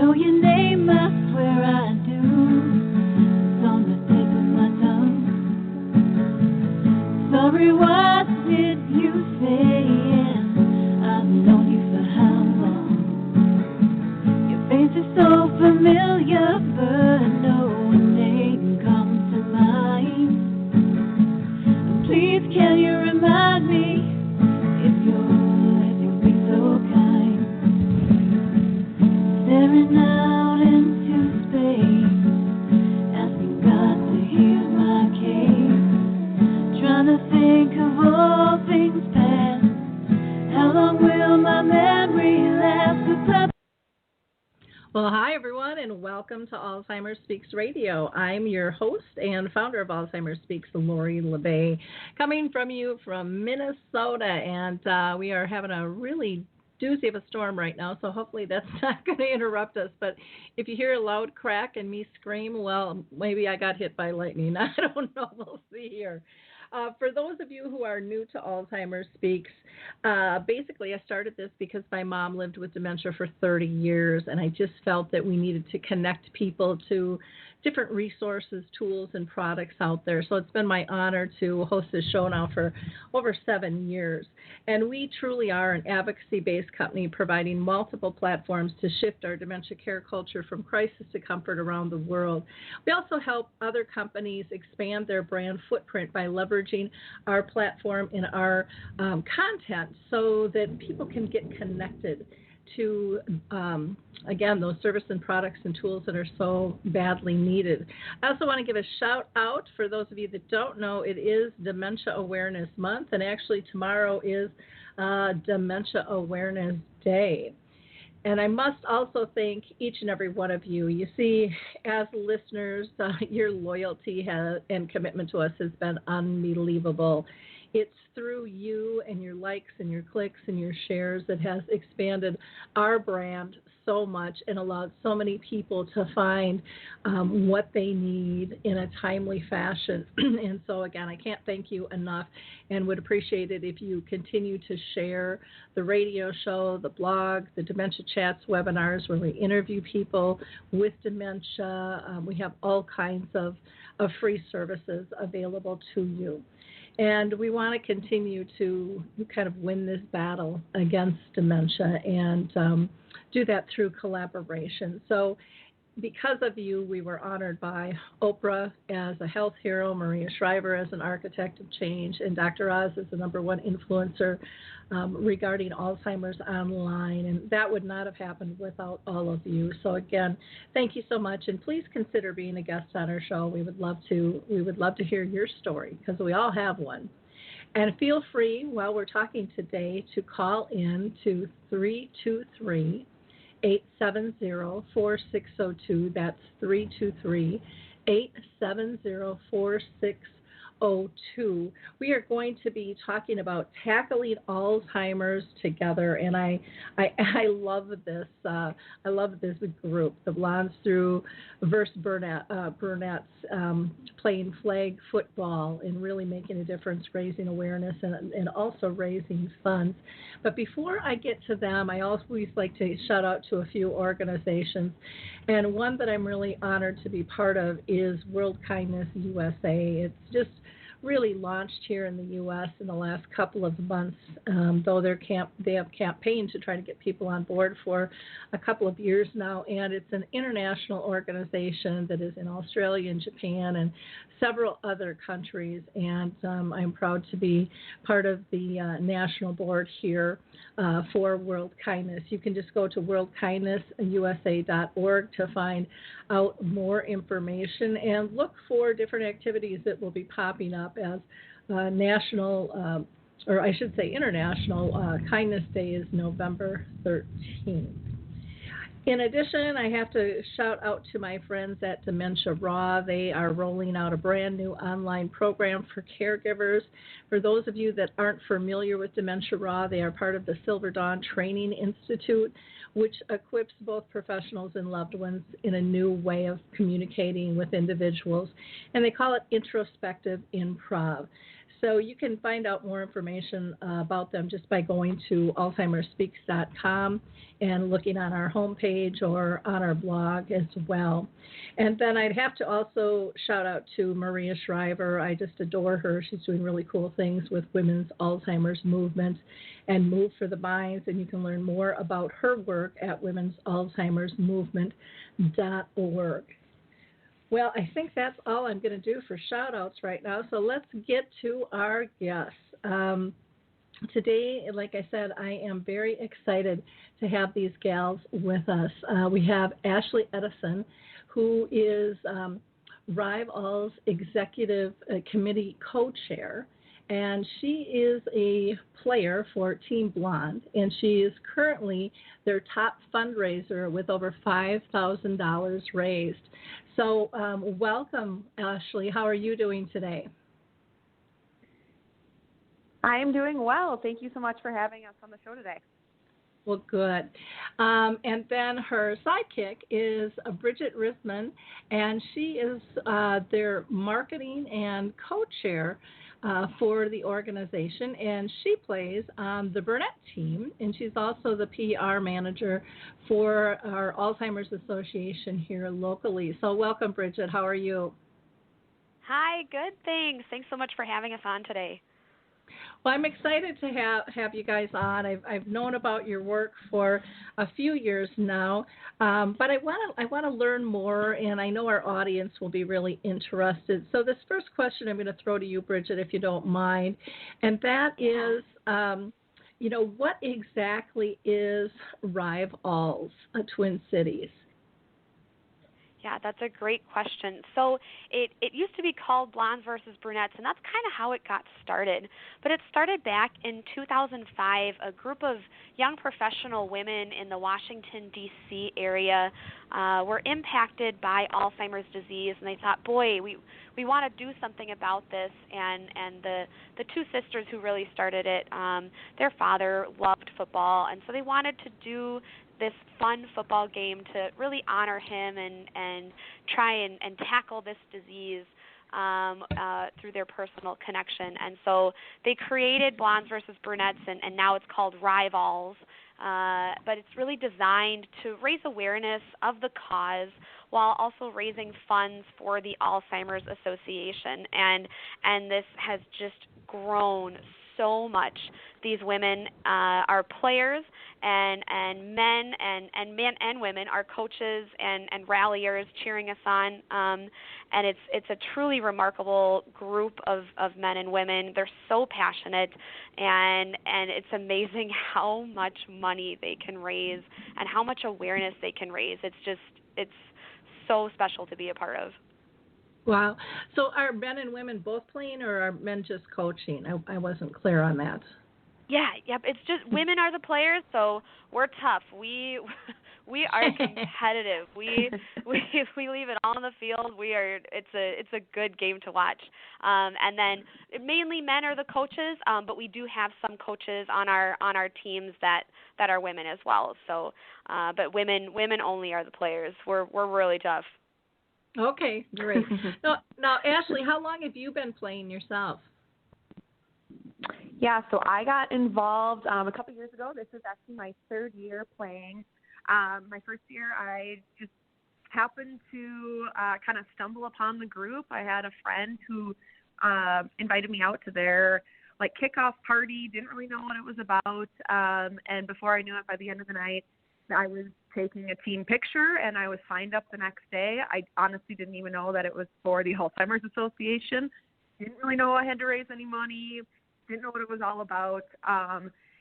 know your name, I swear I do. It's on the tip of my tongue. Sorry, what did you say? And I've known you for how long? Your face is so familiar, but no name comes to mind. Please, can you remind me if you'll be so kind? Staring out into space, asking God to hear my case. Trying to think of all things past. How long will my memory last? Well, hi, everyone, and welcome to Alzheimer's Speaks Radio. I'm your host and founder of Alzheimer's Speaks, Lori La Bey, coming from you from Minnesota, and we are having a really doozy of a storm right now, so hopefully that's not going to interrupt us. But if you hear a loud crack and me scream, well, maybe I got hit by lightning. I don't know. We'll see here. For those of you who are new to Alzheimer's Speaks, basically I started this because my mom lived with dementia for 30 years, and I just felt that we needed to connect people to different resources, tools, and products out there. So it's been my honor to host this show now for over 7 years. And we truly are an advocacy-based company providing multiple platforms to shift our dementia care culture from crisis to comfort around the world. We also help other companies expand their brand footprint by leveraging our platform and our content so that people can get connected to, again, those services and products and tools that are so badly needed. I also want to give a shout out for those of you that don't know, it is Dementia Awareness Month, and actually tomorrow is Dementia Awareness Day. And I must also thank each and every one of you. You see, as listeners, your loyalty and commitment to us has been unbelievable. It's through you and your likes and your clicks and your shares that has expanded our brand so much and allowed so many people to find what they need in a timely fashion. And so, again, I can't thank you enough and would appreciate it if you continue to share the radio show, the blog, the Dementia Chats webinars where we interview people with dementia. We have all kinds of free services available to you. And we want to continue to kind of win this battle against dementia and do that through collaboration. So because of you, we were honored by Oprah as a health hero, Maria Shriver as an architect of change, and Dr. Oz as the #1 influencer regarding Alzheimer's online. And that would not have happened without all of you. So again, thank you so much, and please consider being a guest on our show. We would love to hear your story because we all have one. And feel free while we're talking today to call in to 323-870-4602. That's 323-870-4602. We are going to be talking about tackling Alzheimer's together, and I love this. I love this group, the Blondes through versus Burnett's playing flag football and really making a difference, raising awareness and also raising funds. But before I get to them, I always like to shout out to a few organizations, and one that I'm really honored to be part of is World Kindness USA. It's just really launched here in the U.S. in the last couple of months, though they have campaigned to try to get people on board for a couple of years now, and it's an international organization that is in Australia and Japan and several other countries, and I'm proud to be part of the national board here for World Kindness. You can just go to worldkindnessusa.org to find out more information and look for different activities that will be popping up as national, or I should say international, Kindness Day is November 13th. In addition, I have to shout out to my friends at Dementia Raw. They are rolling out a brand new online program for caregivers. For those of you that aren't familiar with Dementia Raw, they are part of the Silver Dawn Training Institute, which equips both professionals and loved ones in a new way of communicating with individuals. And they call it introspective improv. So you can find out more information about them just by going to alzheimersspeaks.com and looking on our homepage or on our blog as well. And then I'd have to also shout out to Maria Shriver. I just adore her. She's doing really cool things with women's Alzheimer's movement and Move for the Minds. And you can learn more about her work at women'salzheimersmovement.org. Well, I think that's all I'm going to do for shout-outs right now. So let's get to our guests. Today, like I said, I am very excited to have these gals with us. We have Ashley Edison, who is Rive All's Executive Committee co-chair, and she is a player for Team Blonde, and she is currently their top fundraiser with over $5,000 raised. So welcome, Ashley. How are you doing today? I am doing well. Thank you so much for having us on the show today. Well, good. And then her sidekick is Bridget Risman, and she is their marketing and co-chair for the organization, and she plays on the Burnett team, and she's also the PR manager for our Alzheimer's Association here locally. So welcome, Bridget. How are you? Hi, good, thanks. Thanks so much for having us on today. Well, I'm excited to have you guys on. I've known about your work for a few years now, but I want to learn more, and I know our audience will be really interested. So this first question I'm going to throw to you, Bridget, if you don't mind, and that is, what exactly is Rive Alls Twin Cities? Yeah, that's a great question. So it used to be called Blondes versus Brunettes, and that's kind of how it got started. But it started back in 2005. A group of young professional women in the Washington, D.C. area were impacted by Alzheimer's disease, and they thought, boy, we want to do something about this. And the two sisters who really started it, their father loved football, and so they wanted to do this fun football game to really honor him and try and tackle this disease through their personal connection. And so they created Blondes versus Brunettes, and now it's called Rive Alls. But it's really designed to raise awareness of the cause while also raising funds for the Alzheimer's Association. And this has just grown so much. These women are players, and men and women are coaches and ralliers cheering us on. And it's a truly remarkable group of men and women. They're so passionate, and it's amazing how much money they can raise and how much awareness they can raise. It's so special to be a part of. Wow. So are men and women both playing, or are men just coaching? I wasn't clear on that. Yeah, yep. It's just women are the players, so we're tough. We are competitive. We leave it all on the field. It's a good game to watch. And then mainly men are the coaches, but we do have some coaches on our teams that are women as well. So, but women only are the players. We're really tough. Okay, great. Now, Ashley, how long have you been playing yourself? Yeah, so I got involved a couple years ago. This is actually my third year playing. My first year, I just happened to kind of stumble upon the group. I had a friend who invited me out to their kickoff party. Didn't really know what it was about, and before I knew it, by the end of the night, I was taking a team picture, and I was signed up the next day. I honestly didn't even know that it was for the Alzheimer's Association. Didn't really know I had to raise any money. Didn't know what it was all about.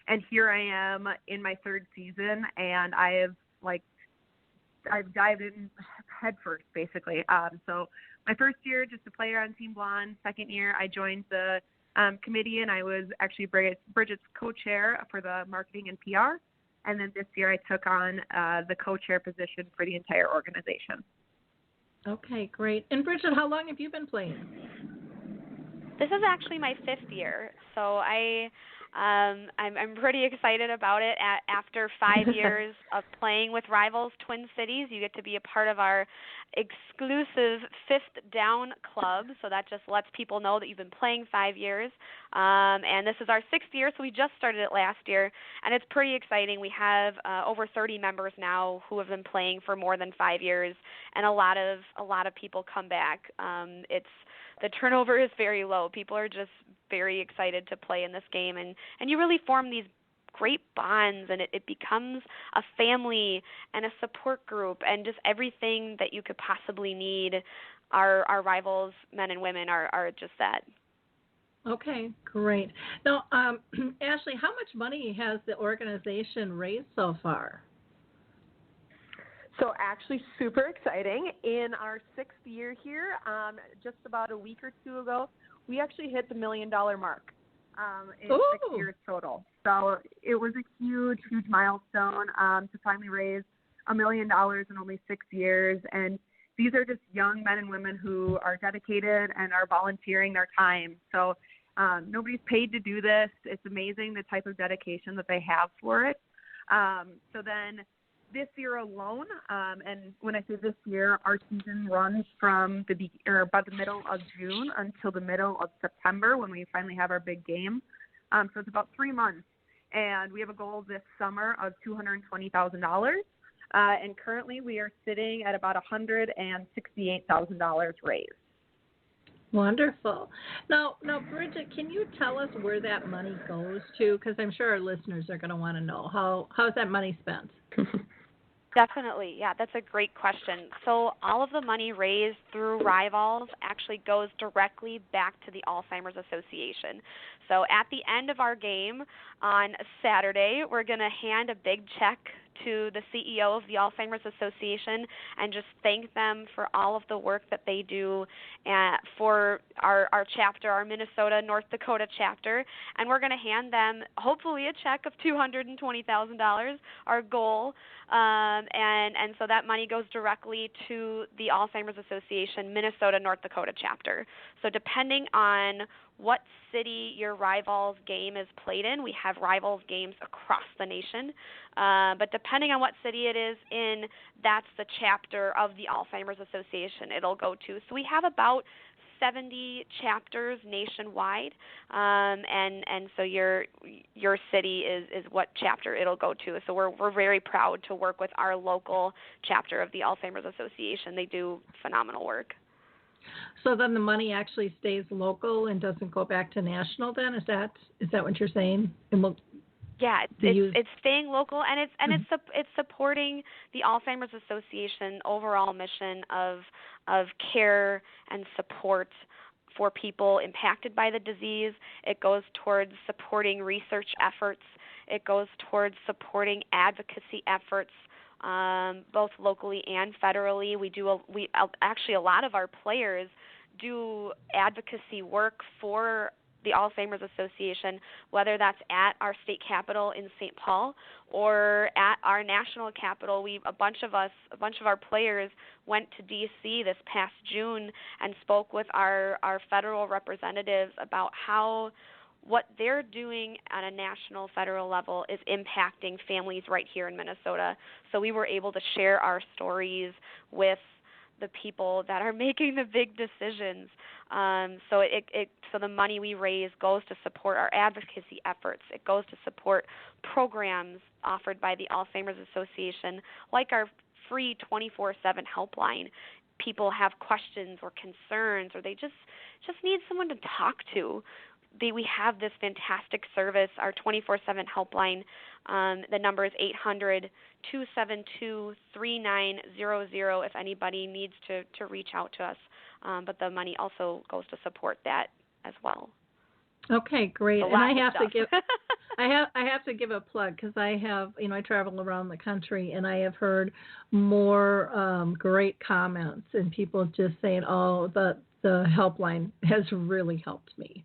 And here I am in my third season, and I've dived in headfirst, basically. So my first year, just a player on Team Blonde. Second year, I joined the committee, and I was actually Bridget's co-chair for the marketing and PR. And then this year I took on the co-chair position for the entire organization. Okay, great. And Bridget, how long have you been playing? This is actually my fifth year. So I I'm pretty excited about it. After 5 years of playing with Rivals Twin Cities, you get to be a part of our exclusive Fifth Down Club. So that just lets people know that you've been playing 5 years. And this is our 6th year, so we just started it last year, and it's pretty exciting. We have over 30 members now who have been playing for more than 5 years, and a lot of people come back. The turnover is very low. People are just very excited to play in this game, and you really form these great bonds, and it becomes a family and a support group, and just everything that you could possibly need. Our Rivals men and women are just that. Okay, great. Now, Ashley, how much money has the organization raised so far? So actually super exciting. In our 6th year here, just about a week or two ago, we actually hit the $1 million mark in 6 years total. So it was a huge, huge milestone to finally raise $1 million in only 6 years. And these are just young men and women who are dedicated and are volunteering their time. So nobody's paid to do this. It's amazing the type of dedication that they have for it. So then this year alone, and when I say this year, our season runs from about the middle of June until the middle of September when we finally have our big game. So it's about 3 months. And we have a goal this summer of $220,000. And currently we are sitting at about $168,000 raised. Wonderful. Now, Bridget, can you tell us where that money goes to? Because I'm sure our listeners are going to want to know how's that money spent. Definitely. Yeah, that's a great question. So all of the money raised through Rivals actually goes directly back to the Alzheimer's Association. So at the end of our game on Saturday, we're going to hand a big check to the CEO of the Alzheimer's Association and just thank them for all of the work that they do for our chapter, our Minnesota, North Dakota chapter. And we're going to hand them hopefully a check of $220,000, our goal. And so that money goes directly to the Alzheimer's Association, Minnesota, North Dakota chapter. So depending on what city your Rivals game is played in, we have Rivals games across the nation. But depending on what city it is in, that's the chapter of the Alzheimer's Association it'll go to. So we have about 70 chapters nationwide, and so your city is what chapter it'll go to. So we're very proud to work with our local chapter of the Alzheimer's Association. They do phenomenal work. So then the money actually stays local and doesn't go back to national. Then is that what you're saying? And it's staying local, and it's supporting the Alzheimer's Association overall mission of care and support for people impacted by the disease. It goes towards supporting research efforts. It goes towards supporting advocacy efforts, both locally and federally. Actually a lot of our players do advocacy work for the Alzheimer's Association, whether that's at our state capitol in St. Paul or at our national capitol. A bunch of our players went to D.C. this past June and spoke with our federal representatives about how what they're doing at a national, federal level is impacting families right here in Minnesota. So we were able to share our stories with the people that are making the big decisions. So the money we raise goes to support our advocacy efforts. It goes to support programs offered by the Alzheimer's Association, like our free 24/7 helpline. People have questions or concerns, or they just need someone to talk to. We have this fantastic service, our 24/7 helpline. The number is 800-272-3900 if anybody needs to reach out to us. But the money also goes to support that as well. Okay, great. And I have to give a plug because I travel around the country and I have heard more great comments and people just saying, "Oh, the helpline has really helped me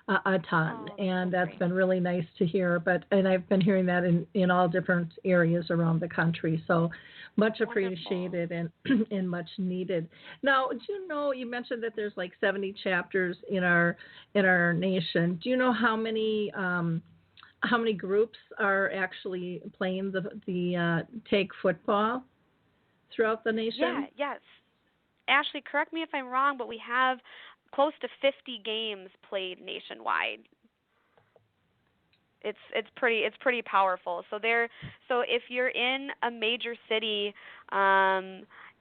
a ton," and that's been really nice to hear. And I've been hearing that in all different areas around the country. So much appreciated and much needed. Now, do you know, you mentioned that there's like 70 chapters in our nation. Do you know how many how many groups are actually playing the TAG football throughout the nation? Yes. Ashley, correct me if I'm wrong, but we have close to 50 games played nationwide. It's pretty powerful. So if you're in a major city,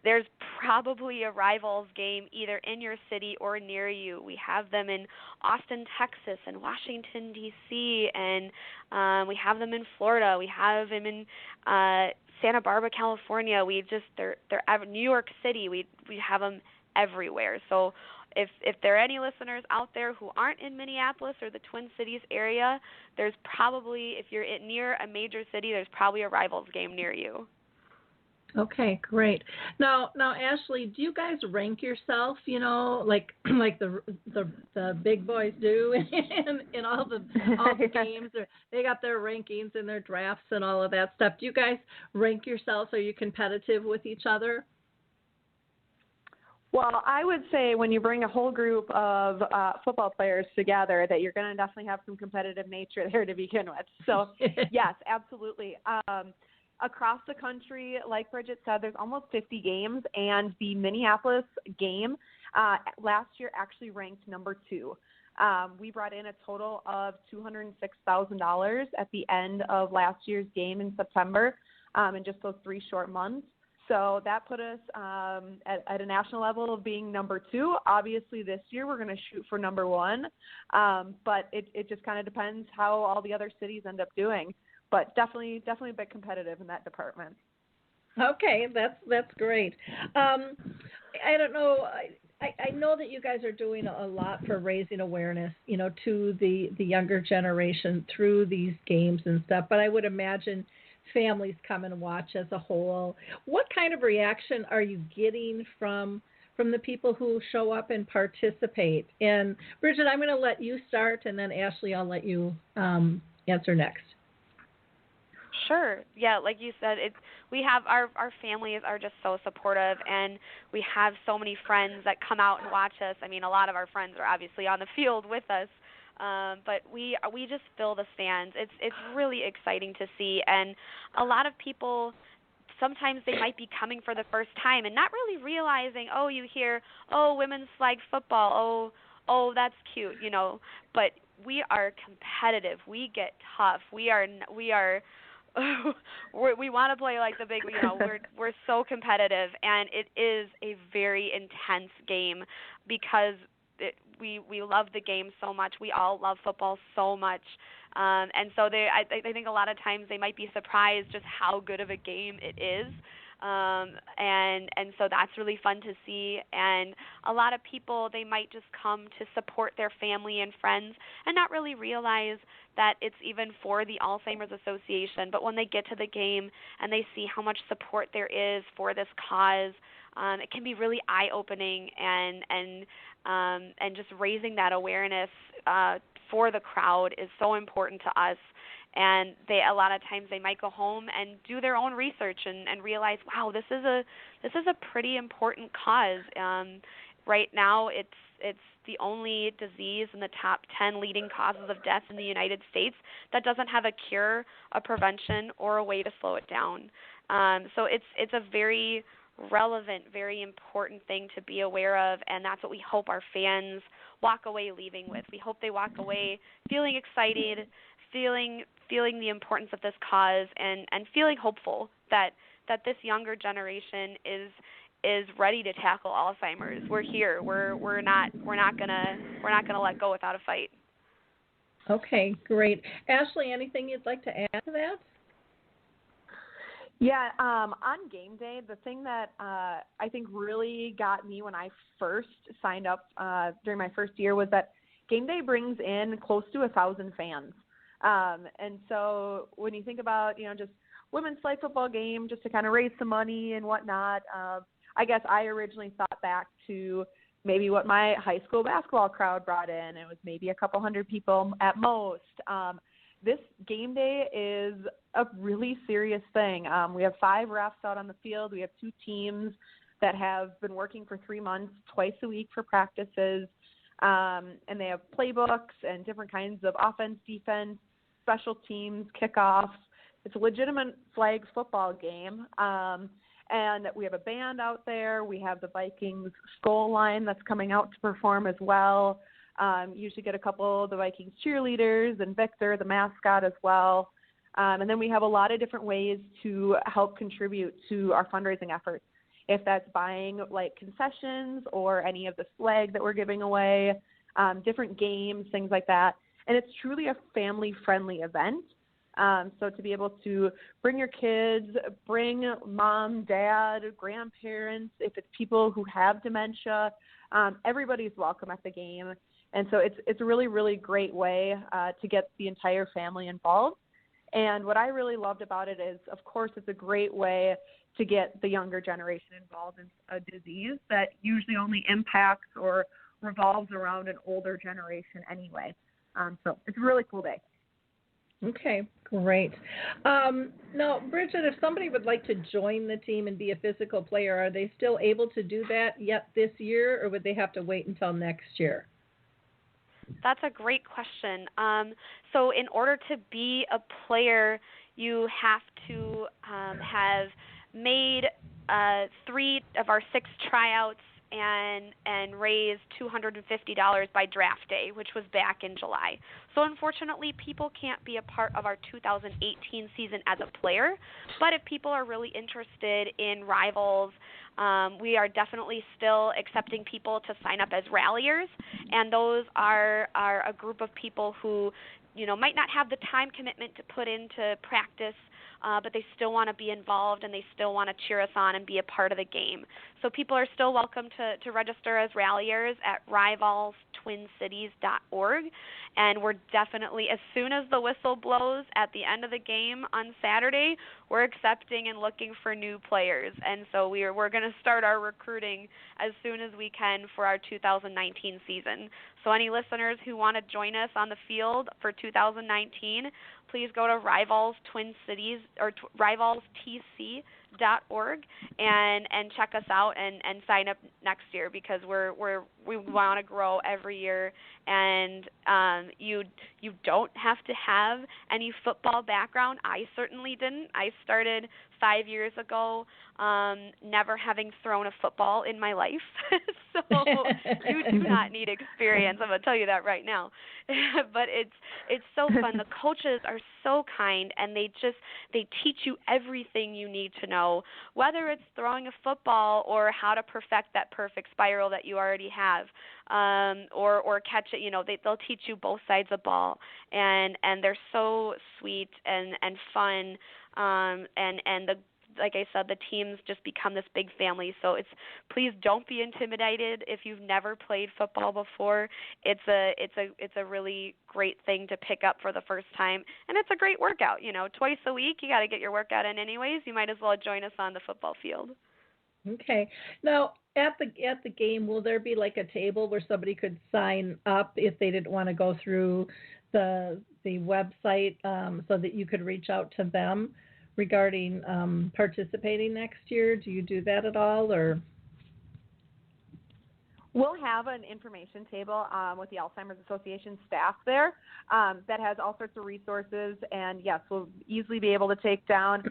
there's probably a Rivals game either in your city or near you. We have them in Austin, Texas, and Washington D.C., and we have them in Florida. We have them in Santa Barbara, California. They're New York City. We have them everywhere. So if there are any listeners out there who aren't in Minneapolis or the Twin Cities area, there's probably, if you're near a major city, there's probably a Rivals game near you. Okay, great. Now, Ashley, do you guys rank yourself? Like the big boys do in all the games. They got their rankings and their drafts and all of that stuff. Do you guys rank yourselves? Are you competitive with each other? Well, I would say when you bring a whole group of football players together, that you're going to definitely have some competitive nature there to begin with. So, yes, absolutely. Across the country, like Bridget said, there's almost 50 games, and the Minneapolis game last year actually ranked number 2. We brought in a total of $206,000 at the end of last year's game in September in just those 3 short months. So that put us at a national level of being number 2. Obviously, this year we're going to shoot for number 1, but it just kind of depends how all the other cities end up doing. But definitely a bit competitive in that department. Okay, that's great. I don't know. I know that you guys are doing a lot for raising awareness, to the younger generation through these games and stuff. But I would imagine families come and watch as a whole. What kind of reaction are you getting from the people who show up and participate? And Bridget, I'm going to let you start, and then Ashley, I'll let you answer next. Sure. Yeah, like you said, we have our families are just so supportive, and we have so many friends that come out and watch us. I mean, a lot of our friends are obviously on the field with us, but we just fill the stands. It's really exciting to see, and a lot of people, sometimes they might be coming for the first time and not really realizing, you hear, women's flag football, oh, that's cute, but we are competitive. We get tough. We are we want to play like the big, we're so competitive, and it is a very intense game because we love the game so much. We all love football so much, and so I think a lot of times they might be surprised just how good of a game it is. And so that's really fun to see. And a lot of people, they might just come to support their family and friends and not really realize that it's even for the Alzheimer's Association. But when they get to the game and they see how much support there is for this cause, it can be really eye-opening and just raising that awareness for the crowd is so important to us. And a lot of times they might go home and do their own research and realize, wow, this is a pretty important cause. Right now, it's the only disease in the top 10 leading causes of death in the United States that doesn't have a cure, a prevention, or a way to slow it down. So it's a very relevant, very important thing to be aware of, and that's what we hope our fans walk away leaving with. We hope they walk away feeling excited, feeling the importance of this cause, and feeling hopeful that this younger generation is ready to tackle Alzheimer's. We're here. We're not gonna let go without a fight. Okay, great. Ashley, anything you'd like to add to that? Yeah, on game day, the thing that I think really got me when I first signed up during my first year was that game day brings in close to 1,000 fans. And so when you think about, just women's flag football game, just to kind of raise some money and whatnot, I guess I originally thought back to maybe what my high school basketball crowd brought in. It was maybe a couple hundred people at most. This game day is a really serious thing. We have 5 refs out on the field. We have 2 teams that have been working for 3 months, twice a week for practices. And they have playbooks and different kinds of offense, defense, special teams, kickoffs. It's a legitimate flag football game. And we have a band out there. We have the Vikings Skull line that's coming out to perform as well. Usually get a couple of the Vikings cheerleaders and Victor, the mascot, as well. And then we have a lot of different ways to help contribute to our fundraising efforts. If that's buying like concessions or any of the flag that we're giving away, different games, things like that. And it's truly a family-friendly event. So to be able to bring your kids, bring mom, dad, grandparents, if it's people who have dementia, everybody's welcome at the game. And so it's a really, really great way to get the entire family involved. And what I really loved about it is, of course, it's a great way to get the younger generation involved in a disease that usually only impacts or revolves around an older generation anyway. So it's a really cool day. Okay, great. Now, Bridget, if somebody would like to join the team and be a physical player, are they still able to do that yet this year, or would they have to wait until next year? That's a great question. So in order to be a player, you have to have made 3 of our 6 tryouts and raised $250 by draft day, which was back in July. So unfortunately, people can't be a part of our 2018 season as a player, but if people are really interested in Rivals, we are definitely still accepting people to sign up as ralliers, and those are a group of people who, might not have the time commitment to put into practice, but they still want to be involved and they still want to cheer us on and be a part of the game. So people are still welcome to register as ralliers at rivalstwincities.org. And we're definitely, as soon as the whistle blows at the end of the game on Saturday, we're accepting and looking for new players. And so we're going to start our recruiting as soon as we can for our 2019 season. So any listeners who want to join us on the field for 2019, please go to Rivals Twin Cities or rivalstc.org and check us out and sign up next year, because we want to grow every year. And you don't have to have any football background. I certainly didn't. I started 5 years ago, never having thrown a football in my life. So you do not need experience. I'm going to tell you that right now. But it's so fun. The coaches are so kind, and they teach you everything you need to know, whether it's throwing a football or how to perfect that perfect spiral that you already have, or catch it. They'll teach you both sides of the ball, and they're so sweet and fun. And like I said, the teams just become this big family. So please don't be intimidated if you've never played football before. It's a really great thing to pick up for the first time, and it's a great workout. Twice a week you got to get your workout in anyways. You might as well join us on the football field. Okay. Now, at the game, will there be like a table where somebody could sign up if they didn't want to go through the website, so that you could reach out to them regarding participating next year? Do you do that at all, or? We'll have an information table with the Alzheimer's Association staff there that has all sorts of resources, and yes, we'll easily be able to take down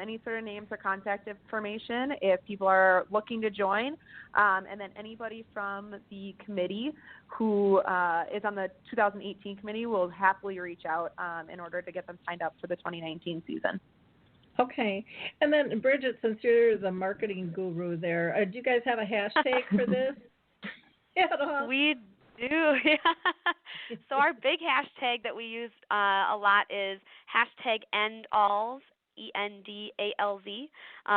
any sort of names or contact information if people are looking to join, and then anybody from the committee who is on the 2018 committee will happily reach out in order to get them signed up for the 2019 season. Okay. And then, Bridget, since you're the marketing guru there, do you guys have a hashtag for this? We do, yeah. So our big hashtag that we use a lot is hashtag #EndAlz, ENDALZ.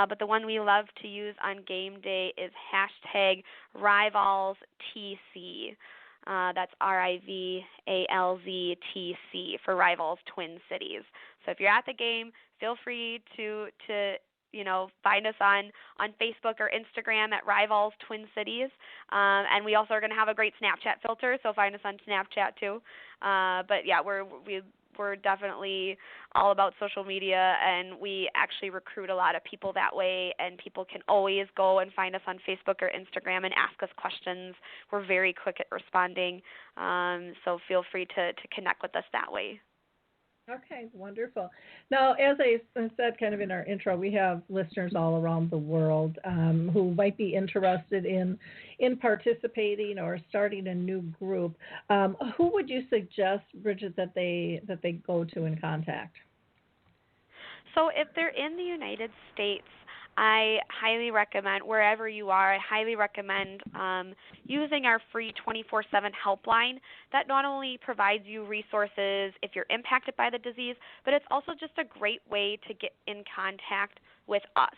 But the one we love to use on game day is hashtag RivalsTC. That's RIVALZTC for Rivals Twin Cities. So if you're at the game, feel free to find us on Facebook or Instagram at Rivals Twin Cities. And we also are going to have a great Snapchat filter, so find us on Snapchat too. But yeah, we're definitely all about social media, and we actually recruit a lot of people that way, and people can always go and find us on Facebook or Instagram and ask us questions. We're very quick at responding, so feel free to connect with us that way. Okay, wonderful. Now, as I said kind of in our intro, we have listeners all around the world who might be interested in participating or starting a new group. Who would you suggest, Bridget, that they go to and contact? So if they're in the United States, I highly recommend, wherever you are, I highly recommend using our free 24/7 helpline that not only provides you resources if you're impacted by the disease, but it's also just a great way to get in contact with us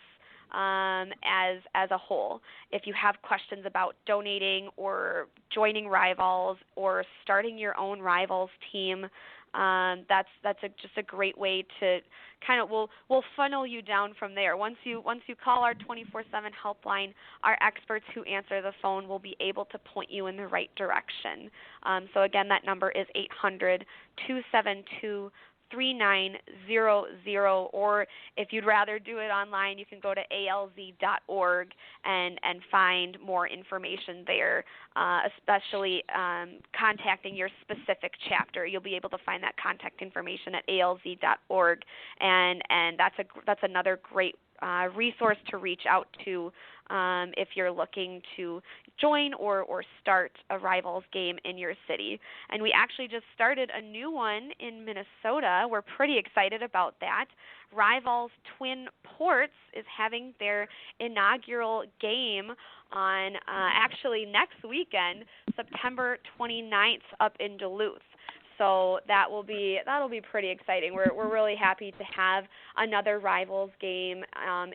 as a whole. If you have questions about donating or joining Rivals or starting your own Rivals team, that's just a great way to kind of we'll funnel you down from there. Once you call our 24/7 helpline, our experts who answer the phone will be able to point you in the right direction. So again, that number is 800-272-3900, or if you'd rather do it online, you can go to alz.org and find more information there, especially contacting your specific chapter. You'll be able to find that contact information at alz.org, and that's another great resource to reach out to if you're looking to join or start a Rivals game in your city. And we actually just started a new one in Minnesota. We're pretty excited about that. Rivals Twin Ports is having their inaugural game on actually next weekend, September 29th, up in Duluth. So that'll be pretty exciting. We're really happy to have another Rivals game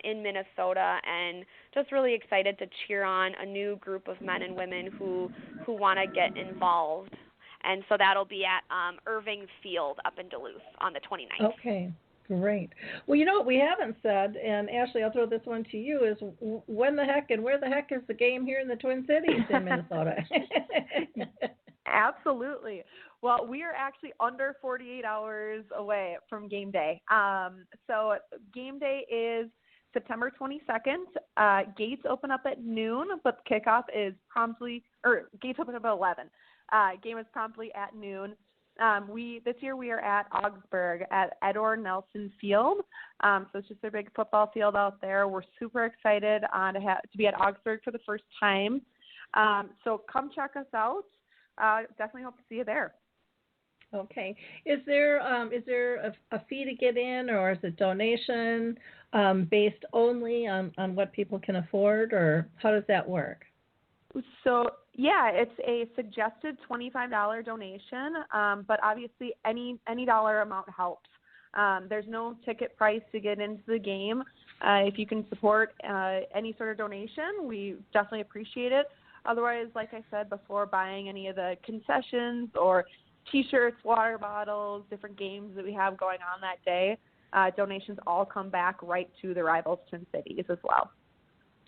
in Minnesota, and just really excited to cheer on a new group of men and women who want to get involved. And so that'll be at Irving Field up in Duluth on the 29th. Okay, great. Well, you know what we haven't said, and Ashley, I'll throw this one to you, is when the heck and where the heck is the game here in the Twin Cities in Minnesota? Absolutely. Well, we are actually under 48 hours away from game day. So game day is September 22nd. Gates open up at noon, but kickoff is gates open up at 11. Game is promptly at noon. This year we are at Augsburg at Edor Nelson Field. So it's just a big football field out there. We're super excited to be at Augsburg for the first time. So come check us out. Definitely hope to see you there. Okay. Is there a fee to get in, or is it donation based only on what people can afford, or how does that work? So, yeah, it's a suggested $25 donation, but obviously any dollar amount helps. There's no ticket price to get into the game. If you can support any sort of donation, we definitely appreciate it. Otherwise, like I said before, buying any of the concessions or T-shirts, water bottles, different games that we have going on that day, donations all come back right to the Rivals Twin Cities as well.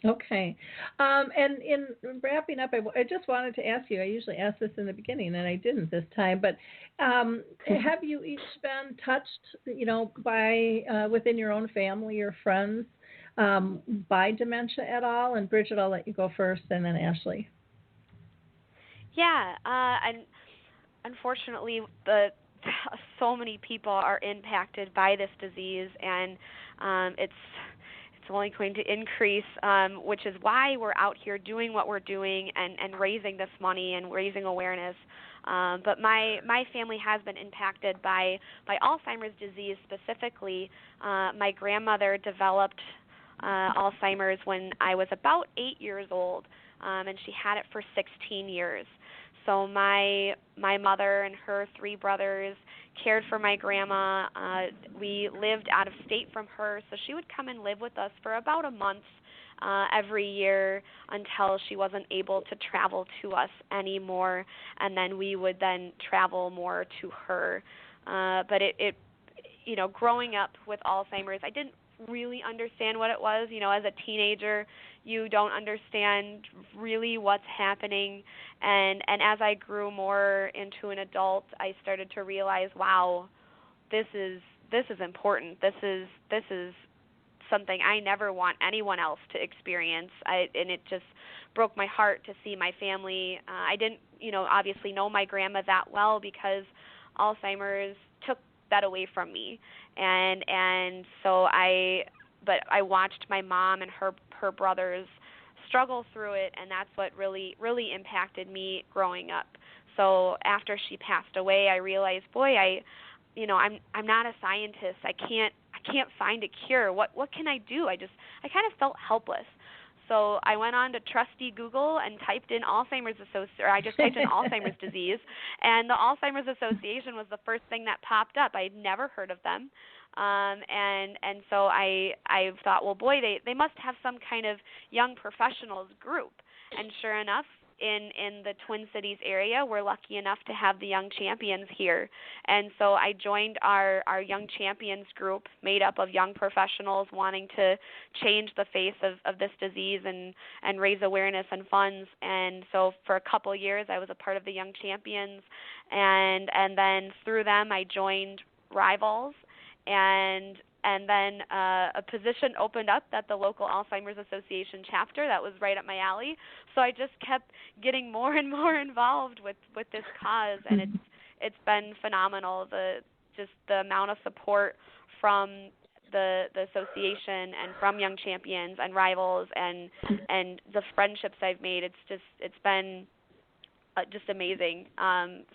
Okay. And in wrapping up, I just wanted to ask you, I usually ask this in the beginning, and I didn't this time, but have you each been touched, by within your own family or friends by dementia at all? And Bridget, I'll let you go first, and then Ashley. Yeah, and unfortunately, so many people are impacted by this disease, and it's only going to increase, which is why we're out here doing what we're doing and raising this money and raising awareness. But my family has been impacted by Alzheimer's disease specifically. My grandmother developed Alzheimer's when I was about 8 years old, and she had it for 16 years. So my mother and her 3 brothers cared for my grandma. We lived out of state from her, so she would come and live with us for about a month every year until she wasn't able to travel to us anymore, and then we would then travel more to her. But it growing up with Alzheimer's, I didn't really understand what it was. As a teenager, you don't understand really what's happening, and as I grew more into an adult, I started to realize, wow, this is important. This is something I never want anyone else to experience. And it just broke my heart to see my family. I didn't, obviously know my grandma that well because Alzheimer's that away from me. And so I watched my mom and her brothers struggle through it, and that's what really impacted me growing up. So after she passed away, I realized, boy, I'm not a scientist. I can't find a cure. What can I do? I kind of felt helpless. So I went on to trusty Google and typed in I just typed in Alzheimer's disease, and the Alzheimer's Association was the first thing that popped up. I had never heard of them. And so I thought, well, boy, they must have some kind of young professionals group. And sure enough, in the Twin Cities area, we're lucky enough to have the Young Champions here. And so I joined our Young Champions group, made up of young professionals wanting to change the face of this disease and raise awareness and funds. And so for a couple of years, I was a part of the Young Champions. And then through them, I joined Rivals. And then a position opened up at the local Alzheimer's Association chapter that was right up my alley. So I just kept getting more and more involved with this cause, and it's been phenomenal. The amount of support from the association and from Young Champions and Rivals and the friendships I've made. It's been just amazing.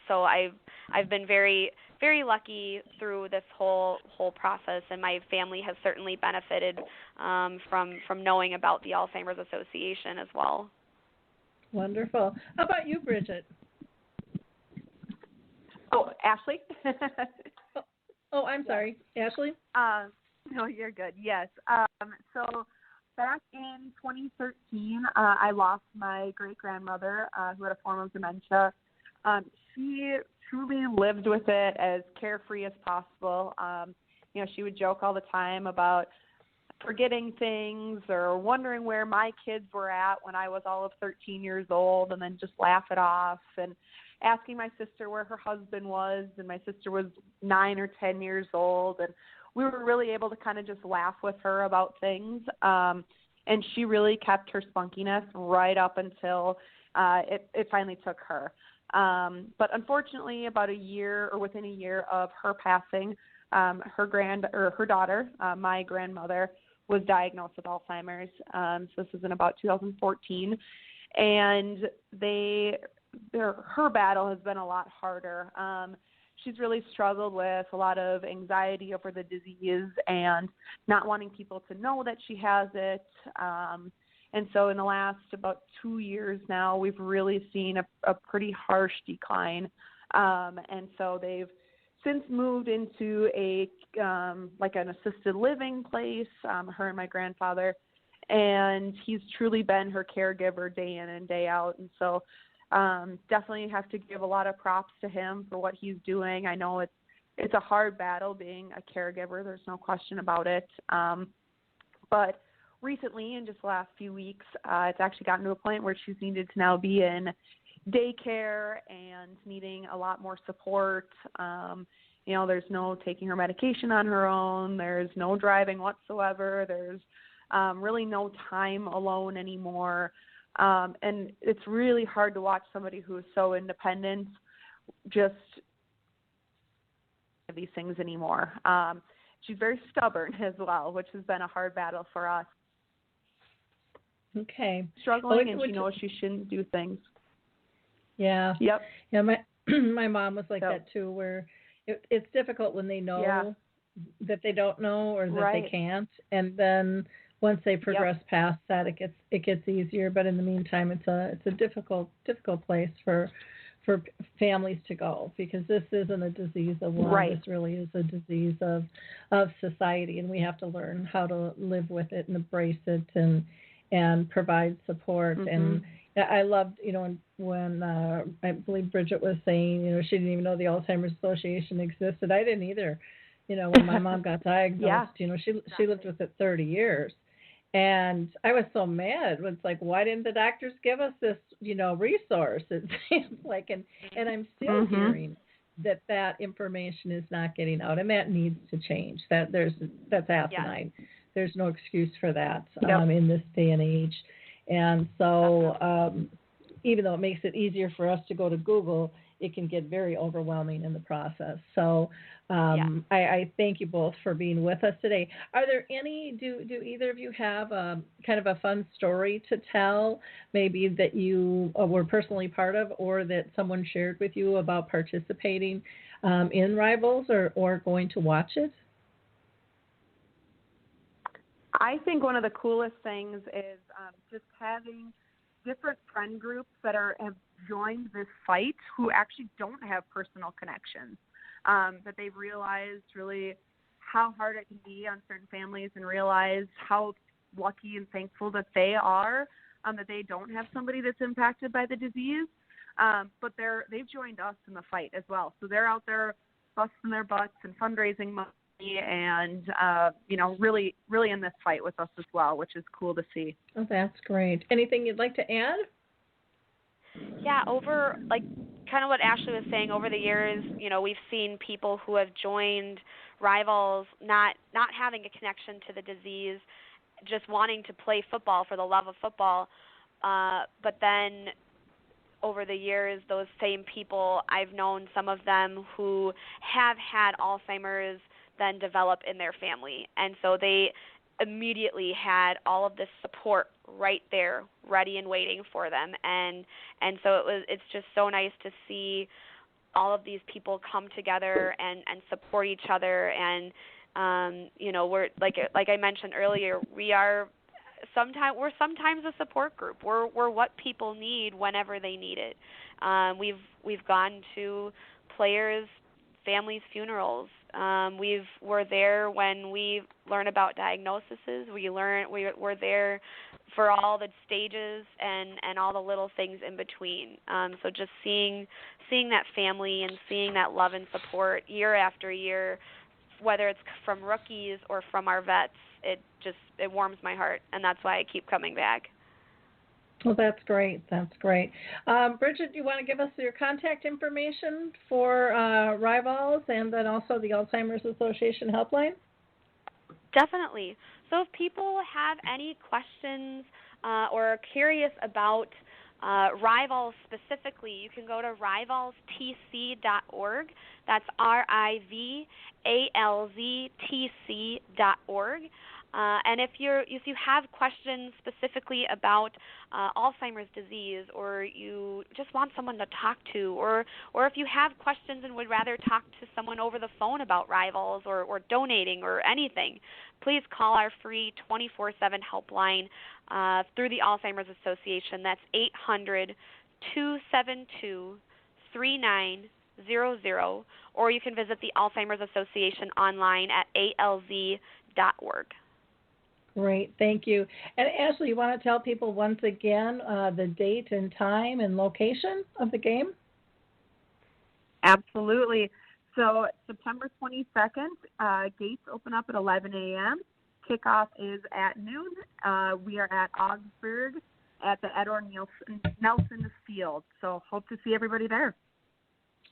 So I've been very, very lucky through this whole process, and my family has certainly benefited from knowing about the Alzheimer's Association as well. Wonderful. How about you, Bridget? Oh, Ashley? Oh, I'm sorry. Ashley? No, you're good. Yes. So back in 2013, I lost my great-grandmother who had a form of dementia. She truly lived with it as carefree as possible. She would joke all the time about forgetting things or wondering where my kids were at when I was all of 13 years old, and then just laugh it off, and asking my sister where her husband was, and my sister was 9 or 10 years old, and we were really able to kind of just laugh with her about things. And she really kept her spunkiness right up until it finally took her. But unfortunately, about within a year of her passing, her daughter, my grandmother, was diagnosed with Alzheimer's. So this was in about 2014, and her battle has been a lot harder. She's really struggled with a lot of anxiety over the disease and not wanting people to know that she has it. And so in the last about 2 years now, we've really seen a pretty harsh decline. And so they've since moved into like an assisted living place, her and my grandfather, and he's truly been her caregiver day in and day out. And so definitely have to give a lot of props to him for what he's doing. I know it's a hard battle being a caregiver. There's no question about it. But recently, in just the last few weeks, it's actually gotten to a point where she's needed to now be in daycare and needing a lot more support. There's no taking her medication on her own. There's no driving whatsoever. There's really no time alone anymore. And it's really hard to watch somebody who is so independent just these things anymore. She's very stubborn as well, which has been a hard battle for us. Okay. Struggling, and she knows she shouldn't do things. Yeah. Yep. Yeah, my mom was like that too, where it's difficult when they know that they don't know or that they can't, and then once they progress past that, it gets easier. But in the meantime, it's a difficult place for families to go, because this isn't a disease of one. Right. This really is a disease of society, and we have to learn how to live with it and embrace it and provide support. Mm-hmm. And I loved, when I believe Bridget was saying, she didn't even know the Alzheimer's Association existed. I didn't either. When my mom got diagnosed, she lived with it 30 years. And I was so mad. It's like, why didn't the doctors give us this, resource? It seems like, and I'm still hearing that information is not getting out, and that needs to change. That's asinine. Yes. There's no excuse for that in this day and age. And so, even though it makes it easier for us to go to Google, it can get very overwhelming in the process. So Yeah. I thank you both for being with us today. Are there any, do either of you have kind of a fun story to tell, maybe that you were personally part of or that someone shared with you about participating in Rivals or going to watch it? I think one of the coolest things is just having different friend groups that have joined this fight who actually don't have personal connections, that they've realized really how hard it can be on certain families and realize how lucky and thankful that they are, that they don't have somebody that's impacted by the disease. But they've joined us in the fight as well. So they're out there busting their butts and fundraising money and, really, really in this fight with us as well, which is cool to see. Oh, that's great. Anything you'd like to add? Yeah, over, like, kind of what Ashley was saying, over the years, we've seen people who have joined Rivals not having a connection to the disease, just wanting to play football for the love of football, but then over the years, those same people, I've known some of them who have had Alzheimer's then develop in their family, and so they immediately had all of this support right there, ready and waiting for them, and so it's just so nice to see all of these people come together and support each other, and we're like I mentioned earlier, we're sometimes a support group. We're what people need whenever they need it. We've gone to players' families' funerals. We're there when we learn about diagnoses. We're there for all the stages and all the little things in between. So just seeing that family and seeing that love and support year after year, whether it's from rookies or from our vets, it warms my heart, and that's why I keep coming back. Well, that's great. That's great. Bridget, do you want to give us your contact information for Rivals and then also the Alzheimer's Association helpline? Definitely. So if people have any questions or are curious about Rivals specifically, you can go to rivalstc.org. That's rivalztc.org. And if you have questions specifically about Alzheimer's disease, or you just want someone to talk to, or if you have questions and would rather talk to someone over the phone about Rivals or donating or anything, please call our free 24/7 helpline through the Alzheimer's Association. That's 800-272-3900, or you can visit the Alzheimer's Association online at alz.org. Great, thank you. And Ashley, you want to tell people once again the date and time and location of the game? Absolutely. So September 22nd, gates open up at 11 a.m. Kickoff is at noon. We are at Augsburg at the Edward Nelson Field. So hope to see everybody there.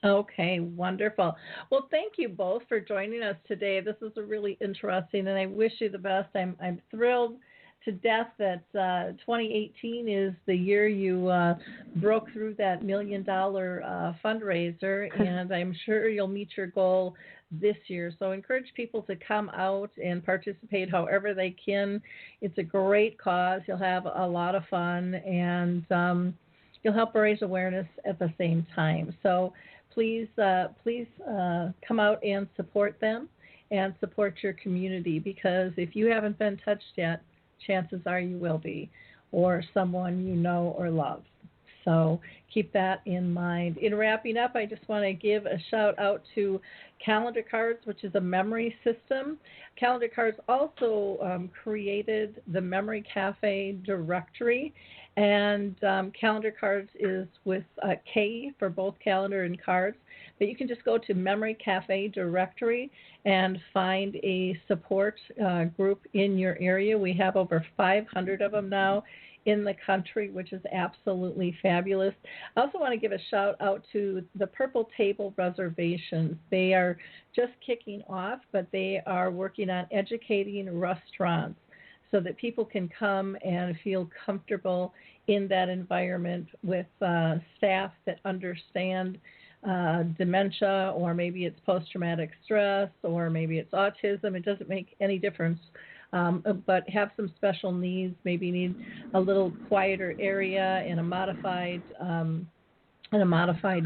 Okay, wonderful. Well, thank you both for joining us today. This is a really interesting, and I wish you the best. I'm thrilled to death that 2018 is the year you broke through that $1 million fundraiser, and I'm sure you'll meet your goal this year. So encourage people to come out and participate however they can. It's a great cause. You'll have a lot of fun, and you'll help raise awareness at the same time. So please come out and support them and support your community, because if you haven't been touched yet, chances are you will be, or someone you know or love. So keep that in mind. In wrapping up, I just want to give a shout out to Calendar Cards, which is a memory system. Calendar Cards also created the Memory Cafe directory, and Calendar Cards is with a K for both calendar and cards. But you can just go to Memory Cafe directory and find a support group in your area. We have over 500 of them now in the country, which is absolutely fabulous. I also want to give a shout out to the Purple Table Reservations. They are just kicking off, but they are working on educating restaurants so that people can come and feel comfortable in that environment with staff that understand dementia, or maybe it's post-traumatic stress, or maybe it's autism. It doesn't make any difference. But have some special needs, maybe need a little quieter area in a modified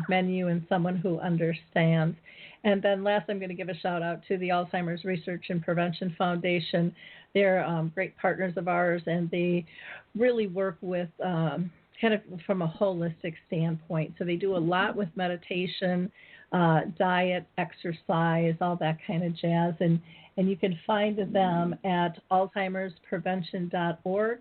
menu, and someone who understands. And then last, I'm going to give a shout out to the Alzheimer's Research and Prevention Foundation. They're great partners of ours, and they really work with kind of from a holistic standpoint. So they do a lot with meditation, diet, exercise, all that kind of jazz. And you can find them at alzheimersprevention.org.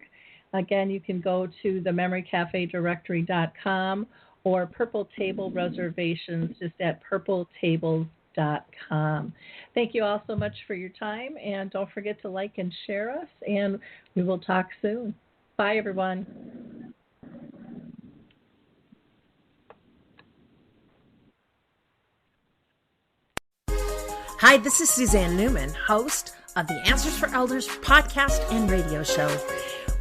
Again, you can go to the memorycafedirectory.com or Purple Table Reservations just at purpletables.com. Thank you all so much for your time, and don't forget to like and share us, and we will talk soon. Bye, everyone. Hi, this is Suzanne Newman, host of the Answers for Elders podcast and radio show.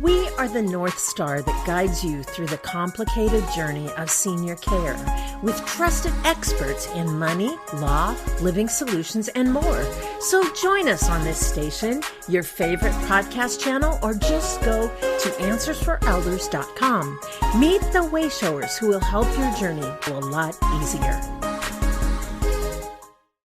We are the North Star that guides you through the complicated journey of senior care with trusted experts in money, law, living solutions, and more. So join us on this station, your favorite podcast channel, or just go to AnswersForElders.com. Meet the Wayshowers who will help your journey go a lot easier.